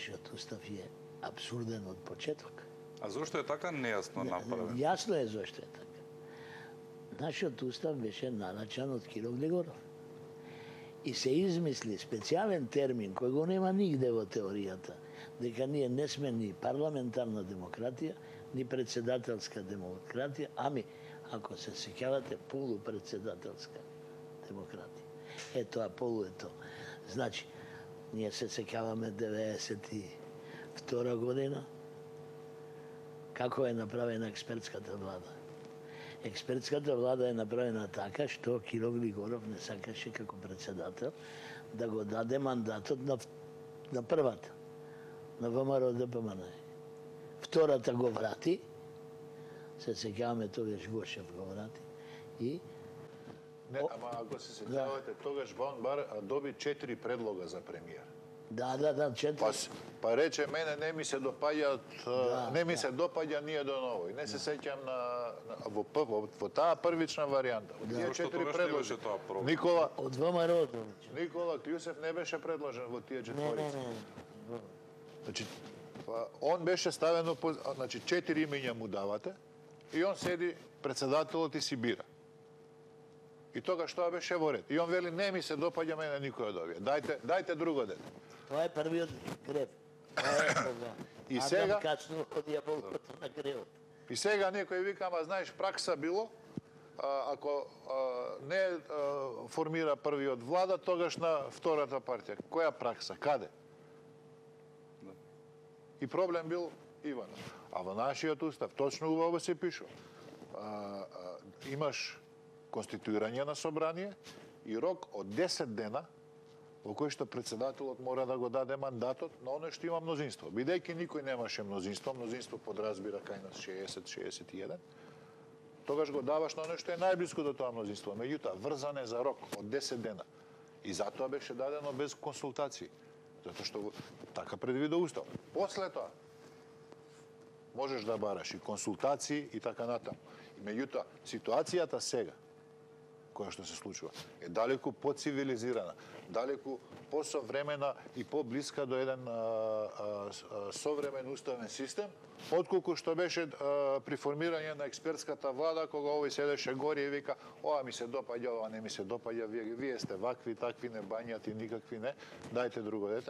Нашиот устав е абсурден од почеток. А зошто е така нејасно направен? Јасно е зошто е така. Нашиот устав беше нарачан од Киро Глигоров. И се измисли специјален термин кој го нема нигде во теоријата, дека ние не сме ни парламентарна демократија, ни председателска демократија, ами, ако се сеќавате, полупредседателска демократија. Е тоа, полу е тоа. Значи, ние се сеќаваме 92 година, како е направена експертската влада. Експертската влада е направена така што Киро Глигоров не сакаше како председател да го даде мандатот на првата, на ВМРО ДПМН. Втората го врати, се сеќаваме тогаш Гошев го врати и не, ама ако се сеќавате, тогаш Вон бар доби 4 предлога за премиер. Да, 4. Па рече, мене не ми се допаѓа, не ми се допаѓа ние до новој. Не се сеќам во таа првична варијанта. Тие 4 предложи. Никола од ВМРО. Никола Клјусев не беше предложен во тие четворици. Не. Значи, он беше ставено, значи 4 имиња му давате и он седи председателот и си бира. И тогаш тоа беше во ред. И он вели, не ми се допаѓа мене никој од овие. Дајте друго дете. Тоа е првиот грев. И сега качно од јаболкото на гревот. И сега некој вика, ама знаеш, пракса било, ако не формира првиот влада, тогаш на втората партија. Која пракса? Каде? И проблем бил Иванов. А во нашиот устав точно убаво се пишува. Имаш конституирање на собрание и рок од 10 дена во кој што председателот мора да го даде мандатот на оној што има мнозинство. Бидејќи никој немаше мнозинство подразбира кај нас 60-61, тогаш го даваш на оној што е најблиску до тоа мнозинство. Меѓутоа, врзан е за рок од 10 дена. И затоа беше дадено без консултации. Затоа што така предвида устав. После тоа, можеш да бараш и консултации и така натаму. И меѓутоа, ситуацијата сега, која што се случува, е далеку поцивилизирана, далеку посовремена и поблиска до еден современ уставен систем, отколку што беше при формирање на експертската влада, кога овој седеше горе и вика, ова ми се допаѓа, ова не ми се допаѓа, вие сте вакви, такви, не бањати, никакви не, дајте друго дете.